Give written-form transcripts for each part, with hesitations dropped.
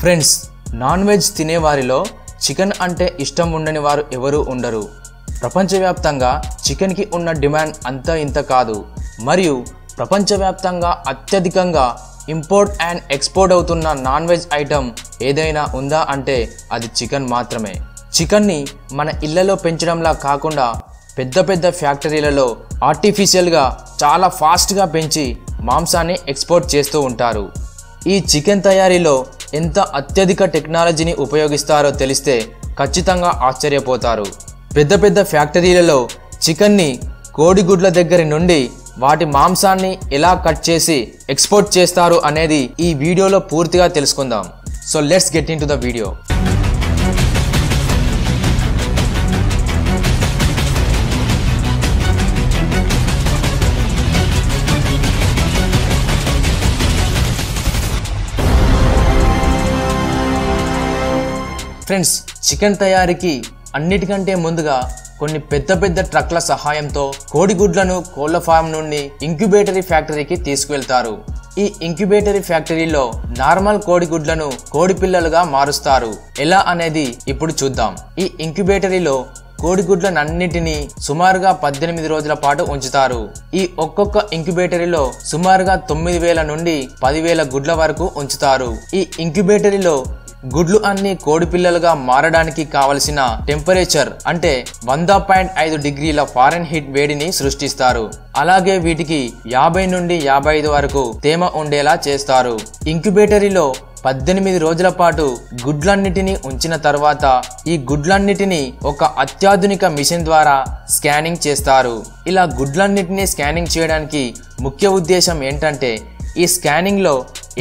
Friends, non veg తినేవారిలో chicken అంటే ఇష్టం ఉండని వారు ఎవరూ ఉండరు. ప్రపంచవ్యాప్తంగా చికెన్కి ఉన్న డిమాండ్ అంత ఇంత కాదు. మరియు ప్రపంచవ్యాప్తంగా అత్యధికంగా ఇంపోర్ట్ అండ్ ఎక్స్పోర్ట్ అవుతున్న నాన్ వెజ్ ఐటమ్ ఏదైనా ఉందా అంటే అది చికెన్ మాత్రమే. చికెన్ని మన ఇళ్లలో పెంచడంలా కాకుండా పెద్ద పెద్ద ఫ్యాక్టరీలలో ఆర్టిఫిషియల్గా చాలా ఫాస్ట్గా పెంచి మాంసాన్ని ఎక్స్పోర్ట్ చేస్తూ ఉంటారు. ఈ చికెన్ తయారీలో ఎంత అత్యధిక టెక్నాలజీని ఉపయోగిస్తారో తెలిస్తే ఖచ్చితంగా ఆశ్చర్యపోతారు. పెద్ద పెద్ద ఫ్యాక్టరీలలో చికెన్ని కోడిగుడ్ల దగ్గర నుండి వాటి మాంసాన్ని ఎలా కట్ చేసి ఎక్స్పోర్ట్ చేస్తారు అనేది ఈ వీడియోలో పూర్తిగా తెలుసుకుందాం. So let's get in to the video. Friends, chicken తయారీకి అన్నిటికంటే ముందుగా కొన్ని పెద్ద పెద్ద ట్రక్ల సహాయంతో కోడిగుడ్లను కోళ్ల ఫామ్ నుండి ఇంక్యుబేటరీ ఫ్యాక్టరీకి తీసుకువెళ్తారు. ఈ ఇంక్యుబేటరీ ఫ్యాక్టరీలో నార్మల్ కోడిగుడ్లను కోడి పిల్లలుగా మారుస్తారు. ఎలా అనేది ఇప్పుడు చూద్దాం. ఈ ఇంక్యుబేటరీలో కోడిగుడ్లనన్నిటినీ సుమారుగా 18 రోజుల పాటు ఉంచుతారు. ఈ ఒక్కొక్క ఇంక్యుబేటరీలో సుమారుగా 9,000 నుండి 10,000 గుడ్ల వరకు ఉంచుతారు. ఈ ఇంక్యుబేటరీలో గుడ్లు అన్ని కోడి పిల్లలుగా మారడానికి కావలసిన టెంపరేచర్ అంటే 100.5 డిగ్రీల ఫారెన్హీట్ వేడిని సృష్టిస్తారు. అలాగే వీటికి 50 నుండి 55 వరకు తేమ ఉండేలా చేస్తారు. ఇంక్యుబేటరీలో 18 రోజుల పాటు గుడ్లన్నిటినీ ఉంచిన తర్వాత ఈ గుడ్లన్నిటినీ ఒక అత్యాధునిక మిషన్ ద్వారా స్కానింగ్ చేస్తారు. ఇలా గుడ్లన్నిటినీ స్కానింగ్ చేయడానికి ముఖ్య ఉద్దేశం ఏంటంటే ఈ స్కానింగ్ లో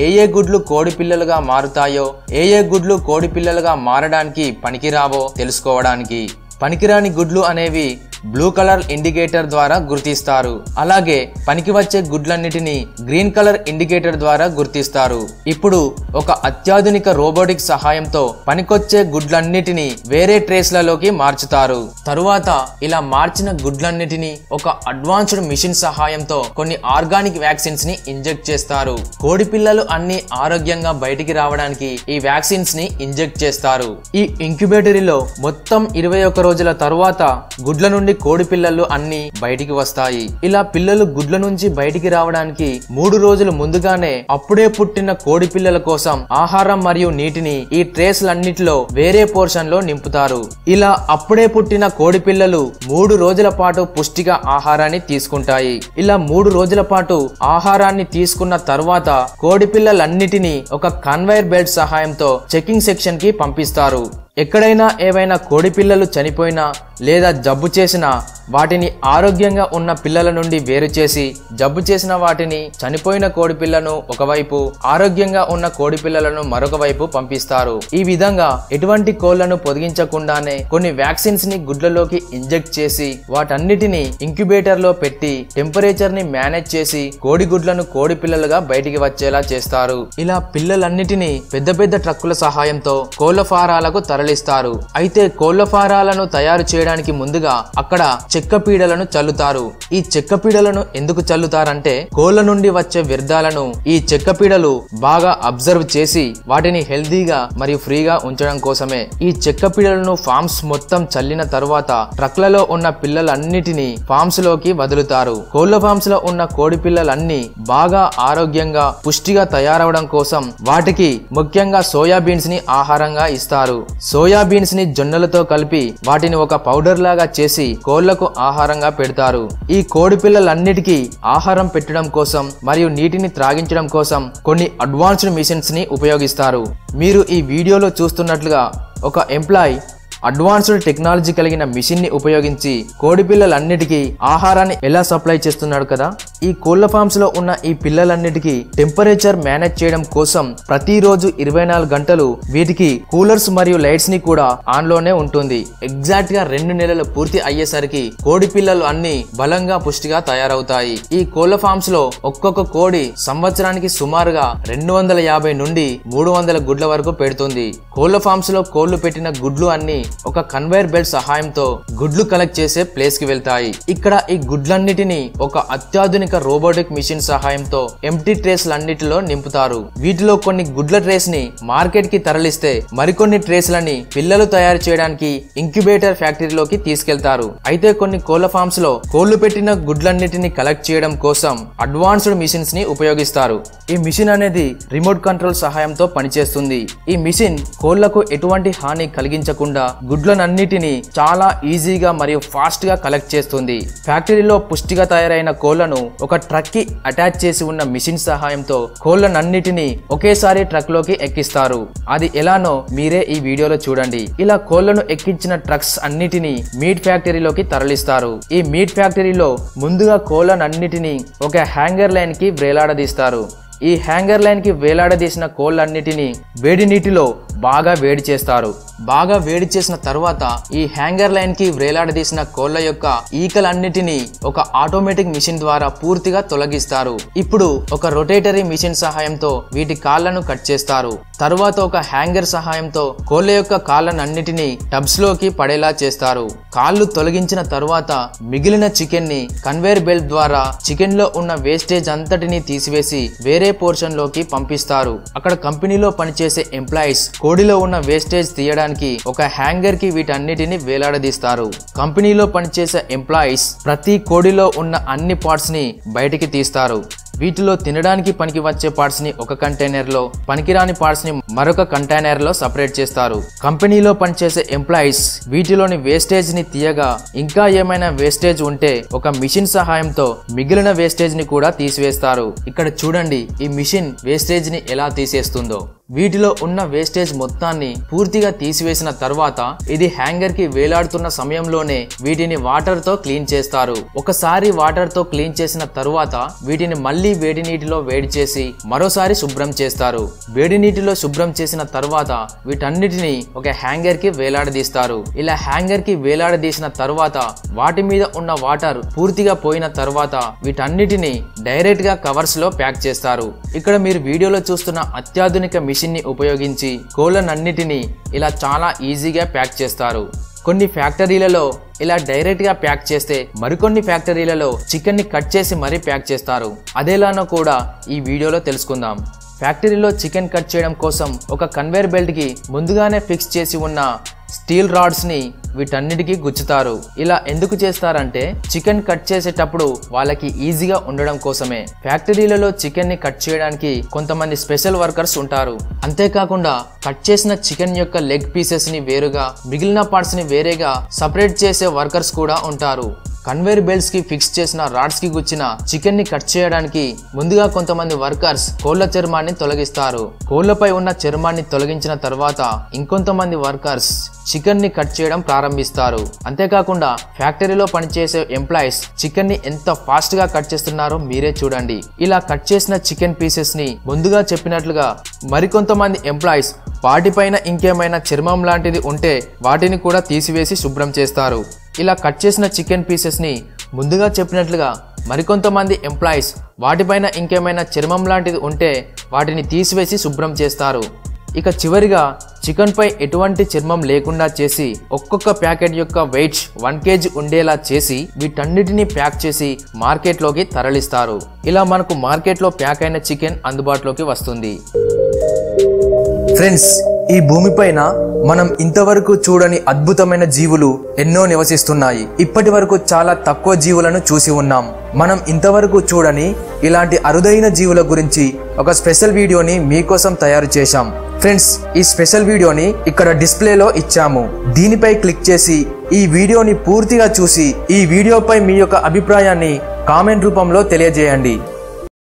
ఏ గుడ్లు కోడి పిల్లలుగా మారుతాయో, ఏ గుడ్లు కోడి పిల్లలుగా మారడానికి పనికిరావో తెలుసుకోవడానికి. పనికిరాని గుడ్లు అనేవి బ్లూ కలర్ ఇండికేటర్ ద్వారా గుర్తిస్తారు. అలాగే పనికి వచ్చే గుడ్లన్నిటిని గ్రీన్ కలర్ ఇండికేటర్ ద్వారా గుర్తిస్తారు. ఇప్పుడు ఒక అత్యాధునిక రోబోటిక్ సహాయంతో పనికొచ్చే గుడ్లన్నిటిని వేరే ట్రేస్లలోకి మార్చుతారు. తరువాత ఇలా మార్చిన గుడ్లన్నిటిని ఒక అడ్వాన్స్డ్ మిషన్ సహాయంతో కొన్ని ఆర్గానిక్ వ్యాక్సిన్స్ ని ఇంజెక్ట్ చేస్తారు. కోడి పిల్లలు అన్ని ఆరోగ్యంగా బయటికి రావడానికి ఈ వ్యాక్సిన్స్ ని ఇంజెక్ట్ చేస్తారు. ఈ ఇంక్యుబేటరీలో మొత్తం 21 రోజుల తరువాత గుడ్ల నుండి కోడి పిల్లలు అన్ని బయటికి వస్తాయి. ఇలా పిల్లలు గుడ్ల నుంచి బయటికి రావడానికి 3 రోజులు ముందుగానే అప్పుడే పుట్టిన కోడి పిల్లల కోసం ఆహారం మరియు నీటిని ఈ ట్రేస్లన్నిటిలో వేరే పోర్షన్ లో నింపుతారు. ఇలా అప్పుడే పుట్టిన కోడి పిల్లలు 3 రోజుల పాటు పుష్టిగా ఆహారాన్ని తీసుకుంటాయి. ఇలా 3 రోజుల పాటు ఆహారాన్ని తీసుకున్న తర్వాత కోడి పిల్లలన్నిటినీ ఒక కన్వేయర్ బెల్ట్ సహాయంతో చెకింగ్ సెక్షన్ కి పంపిస్తారు. ఎక్కడైనా ఏవైనా కోడి పిల్లలు చనిపోయినా లేదా జబ్బు చేసినా వాటిని ఆరోగ్యంగా ఉన్న పిల్లల నుండి వేరు చేసి జబ్బు చేసిన వాటిని చనిపోయిన కోడి పిల్లను ఒకవైపు, ఆరోగ్యంగా ఉన్న కోడి పిల్లలను మరొక వైపు పంపిస్తారు. ఈ విధంగా ఎటువంటి కోళ్లను పొదిగించకుండానే కొన్ని వ్యాక్సిన్స్ ని గుడ్లలోకి ఇంజెక్ట్ చేసి వాటన్నిటిని ఇంక్యుబేటర్ లో పెట్టి టెంపరేచర్ ని మేనేజ్ చేసి కోడి గుడ్లను కోడి పిల్లలుగా బయటికి వచ్చేలా చేస్తారు. ఇలా పిల్లలన్నిటినీ పెద్ద పెద్ద ట్రక్కుల సహాయంతో కోళ్ల ఫారాలకు తరలిస్తారు. అయితే కోళ్ల ఫారాలను తయారు చేయడానికి ముందుగా అక్కడ చెక్క పీడలను చల్లుతారు. ఈ చెక్క పీడలను ఎందుకు చల్లుతారంటే కోళ్ల నుండి వచ్చే వ్యర్థాలను ఈ చెక్క పీడలు బాగా అబ్జర్వ్ చేసి వాటిని హెల్దీగా మరియు ఫ్రీగా ఉంచడం కోసమే. ఈ చెక్క పీడలను ఫార్మ్స్ మొత్తం చల్లిన తరువాత ట్రక్లలో ఉన్న పిల్లలన్నిటినీ ఫార్మ్స్ లోకి వదులుతారు. కోళ్ల ఫార్మ్స్ లో ఉన్న కోడి పిల్లలన్నీ బాగా ఆరోగ్యంగా పుష్టిగా తయారవడం కోసం వాటికి ముఖ్యంగా సోయాబీన్స్ ని ఆహారంగా ఇస్తారు. సోయాబీన్స్ ని జొన్నలతో కలిపి వాటిని ఒక పౌడర్ లాగా చేసి కోళ్లకు ఆహారంగా పెడతారు. ఈ కోడి పిల్లలన్నిటికీ ఆహారం పెట్టడం కోసం మరియు నీటిని త్రాగించడం కోసం కొన్ని అడ్వాన్స్డ్ మిషన్స్ ని ఉపయోగిస్తారు. మీరు ఈ వీడియోలో చూస్తున్నట్లుగా ఒక ఎంప్లాయ్ అడ్వాన్స్డ్ టెక్నాలజీ కలిగిన మిషన్ ని ఉపయోగించి కోడి పిల్లలన్నిటికీ ఆహారాన్ని ఎలా సప్లై చేస్తున్నాడు కదా. ఈ కోళ్ల ఫార్మ్స్ లో ఉన్న ఈ పిల్లలన్నిటికీ టెంపరేచర్ మేనేజ్ చేయడం కోసం ప్రతిరోజు 24 గంటలు వీటికి కూలర్స్ మరియు లైట్స్ ని కూడా ఆన్ లోనే ఉంటుంది. ఎగ్జాక్ట్ గా 2 నెలలు పూర్తి అయ్యేసరికి కోడి పిల్లలు అన్ని బలంగా పుష్టిగా తయారవుతాయి. ఈ కోళ్ల ఫార్మ్స్ లో ఒక్కొక్క కోడి సంవత్సరానికి సుమారుగా 250 నుండి 300 గుడ్ల వరకు పెడుతుంది. కోళ్ల ఫార్మ్స్ లో కోళ్లు పెట్టిన గుడ్లు అన్ని ఒక కన్వేయర్ బెల్ట్ సహాయంతో గుడ్లు కలెక్ట్ చేసే ప్లేస్ కి వెళ్తాయి. ఇక్కడ ఈ గుడ్లన్నిటిని ఒక అత్యాధునిక అత్యాధునిక రోబోటిక్ మిషన్ సహాయంతో ఎంప్టీ ట్రేస్లన్నిటిలో నింపుతారు. వీటిలో కొన్ని గుడ్ల ట్రేస్ ని మార్కెట్ కి తరలిస్తే మరికొన్ని ట్రేస్లని పిల్లలు తయారు చేయడానికి ఇంక్యుబేటర్ ఫ్యాక్టరీలోకి తీసుకెళ్తారు. అయితే కొన్ని కోళ్ల ఫార్మ్స్ లో కోళ్లు పెట్టిన గుడ్లన్నిటిని కలెక్ట్ చేయడం కోసం అడ్వాన్స్డ్ మిషన్స్ ని ఉపయోగిస్తారు. ఈ మిషన్ అనేది రిమోట్ కంట్రోల్ సహాయంతో పనిచేస్తుంది. ఈ మిషన్ కోళ్లకు ఎటువంటి హాని కలిగించకుండా గుడ్లనన్నిటిని చాలా ఈజీగా మరియు ఫాస్ట్ గా కలెక్ట్ చేస్తుంది. ఫ్యాక్టరీలో పుష్టిగా తయారైన కోళ్లను ఒక ట్రక్ కి అటాచ్ చేసి ఉన్న మిషన్ సహాయంతో కోళ్లనన్నిటిని ఒకేసారి ట్రక్ లోకి ఎక్కిస్తారు. అది ఎలానో మీరే ఈ వీడియోలో చూడండి. ఇలా కోళ్లను ఎక్కించిన ట్రక్స్ అన్నిటిని మీట్ ఫ్యాక్టరీలోకి తరలిస్తారు. ఈ మీట్ ఫ్యాక్టరీలో ముందుగా కోళ్లనన్నిటిని ఒక హ్యాంగర్ లైన్ కి వేలాడదీస్తారు. ఈ హ్యాంగర్ లైన్ కి వేలాడదీసిన కోళ్లన్నిటిని వేడి నీటిలో బాగా వేడి చేస్తారు. బాగా వేడి చేసిన తర్వాత ఈ హ్యాంగర్ లైన్ కి వేలాడదీసిన కోళ్ల యొక్క ఈకలన్నిటిని ఒక ఆటోమేటిక్ మిషన్ ద్వారా పూర్తిగా తొలగిస్తారు. ఇప్పుడు ఒక రొటేటరీ మిషన్ సహాయంతో వీటి కాళ్లను కట్ చేస్తారు. తరువాత ఒక హ్యాంగర్ సహాయంతో కోళ్ల యొక్క కాళ్లనన్నిటిని టబ్స్ లోకి పడేలా చేస్తారు. కాళ్ళు తొలగించిన తరువాత మిగిలిన చికెన్ ని కన్వేర్ బెల్ట్ ద్వారా చికెన్ లో ఉన్న వేస్టేజ్ అంతటిని తీసివేసి వేరే పోర్షన్ లోకి పంపిస్తారు. అక్కడ కంపెనీలో పనిచేసే ఎంప్లాయీస్ కోడిలో ఉన్న వేస్టేజ్ తీయడానికి ఒక హ్యాంగర్ కి వీటన్నిటిని వేలాడదీస్తారు. కంపెనీలో పనిచేసే ఎంప్లాయీస్ ప్రతి కోడిలో ఉన్న అన్ని పార్ట్స్ ని బయటికి తీస్తారు. వీటిలో తినడానికి పనికి వచ్చే పార్ట్స్ ని ఒక కంటైనర్ లో, పనికిరాని పార్ట్స్ ని మరొక కంటైనర్ లో సపరేట్ చేస్తారు. కంపెనీలో పనిచేసే ఎంప్లాయీస్ వీటిలోని వేస్టేజ్ ని తీయగా ఇంకా ఏమైనా వేస్టేజ్ ఉంటే ఒక మిషన్ సహాయంతో మిగిలిన వేస్టేజ్ ని కూడా తీసివేస్తారు. ఇక్కడ చూడండి ఈ మిషన్ వేస్టేజ్ ని ఎలా తీసేస్తుందో. వీటిలో ఉన్న వేస్టేజ్ మొత్తాన్ని పూర్తిగా తీసివేసిన తర్వాత ఇది హ్యాంగర్ కి వేలాడుతున్న సమయంలోనే వీటిని వాటర్ తో క్లీన్ చేస్తారు. ఒకసారి వాటర్ తో క్లీన్ చేసిన తరువాత వీటిని మళ్ళీ వేడి నీటిలో వేడి చేసి మరోసారి శుభ్రం చేస్తారు. వేడి నీటిలో శుభ్రం చేసిన తరువాత వీటన్నిటిని ఒక హ్యాంగర్ కి వేలాడదీస్తారు. ఇలా హ్యాంగర్ కి వేలాడదీసిన తరువాత వాటి మీద ఉన్న వాటర్ పూర్తిగా పోయిన తరువాత వీటన్నిటిని డైరెక్ట్ గా కవర్స్ లో ప్యాక్ చేస్తారు. ఇక్కడ మీరు వీడియోలో చూస్తున్న అత్యాధునిక మిషన్ ని ఉపయోగించి కోళ్లనన్నిటిని ఇలా చాలా ఈజీగా ప్యాక్ చేస్తారు. కొన్ని ఫ్యాక్టరీలలో ఇలా డైరెక్ట్ గా ప్యాక్ చేస్తే మరికొన్ని ఫ్యాక్టరీలలో చికెన్ ని కట్ చేసి మరీ ప్యాక్ చేస్తారు. అదేలానో కూడా ఈ వీడియోలో తెలుసుకుందాం. ఫ్యాక్టరీలో చికెన్ కట్ చేయడం కోసం ఒక కన్వేర్ బెల్ట్ కి ముందుగానే ఫిక్స్ చేసి ఉన్న స్టీల్ రాడ్స్ ని వీటన్నిటికీ గుచ్చుతారు. ఇలా ఎందుకు చేస్తారంటే చికెన్ కట్ చేసేటప్పుడు వాళ్ళకి ఈజీగా ఉండడం కోసమే. ఫ్యాక్టరీలలో చికెన్ ని కట్ చేయడానికి కొంతమంది స్పెషల్ వర్కర్స్ ఉంటారు. అంతేకాకుండా కట్ చేసిన చికెన్ యొక్క లెగ్ పీసెస్ ని వేరుగా, మిగిలిన పార్ట్స్ ని వేరేగా సపరేట్ చేసే వర్కర్స్ కూడా ఉంటారు. కన్వేర్ బెల్ట్స్ కి ఫిక్స్ చేసిన రాడ్స్ కి గుచ్చిన చికెన్ ని కట్ చేయడానికి ముందుగా కొంతమంది వర్కర్స్ కోళ్ల చర్మాన్ని తొలగిస్తారు. కోళ్లపై ఉన్న చర్మాన్ని తొలగించిన తర్వాత ఇంకొంతమంది వర్కర్స్ చికెన్ ని కట్ చేయడం ప్రారంభిస్తారు. అంతేకాకుండా ఫ్యాక్టరీలో పనిచేసే ఎంప్లాయీస్ చికెన్ ని ఎంత ఫాస్ట్ గా కట్ చేస్తున్నారో మీరే చూడండి. ఇలా కట్ చేసిన చికెన్ పీసెస్ ని ముందుగా చెప్పినట్లుగా మరికొంతమంది ఎంప్లాయీస్ వాటిపైన ఇంకేమైనా చర్మం లాంటిది ఉంటే వాటిని కూడా తీసివేసి శుభ్రం చేస్తారు. ఇలా కట్ చేసిన చికెన్ పీసెస్ ని ముందుగా చెప్పినట్లుగా మరికొంతమంది ఎంప్లాయీస్ వాటిపైన ఇంకేమైనా చర్మం లాంటిది ఉంటే వాటిని తీసివేసి శుభ్రం చేస్తారు. ఇక చివరిగా చికెన్ పై ఎటువంటి చర్మం లేకుండా చేసి ఒక్కొక్క ప్యాకెట్ యొక్క వెయిట్ 1 kg ఉండేలా చేసి వీటన్నిటిని ప్యాక్ చేసి మార్కెట్ లోకి తరలిస్తారు. ఇలా మనకు మార్కెట్ లో ప్యాక్ అయిన చికెన్ అందుబాటులోకి వస్తుంది. ఫ్రెండ్స్, ఈ భూమిపైన మనం ఇంతవరకు చూడని అద్భుతమైన జీవులు ఎన్నో నివసిస్తున్నాయి. ఇప్పటి వరకు చాలా తక్కువ జీవులను చూసి ఉన్నాం. మనం ఇంతవరకు చూడని ఇలాంటి అరుదైన జీవుల గురించి ఒక స్పెషల్ వీడియోని మీకోసం తయారు చేశాం. ఫ్రెండ్స్, ఈ స్పెషల్ వీడియోని ఇక్కడ డిస్ప్లేలో ఇచ్చాము. దీనిపై క్లిక్ చేసి ఈ వీడియోని పూర్తిగా చూసి ఈ వీడియోపై మీ యొక్క అభిప్రాయాన్ని కామెంట్ రూపంలో తెలియజేయండి.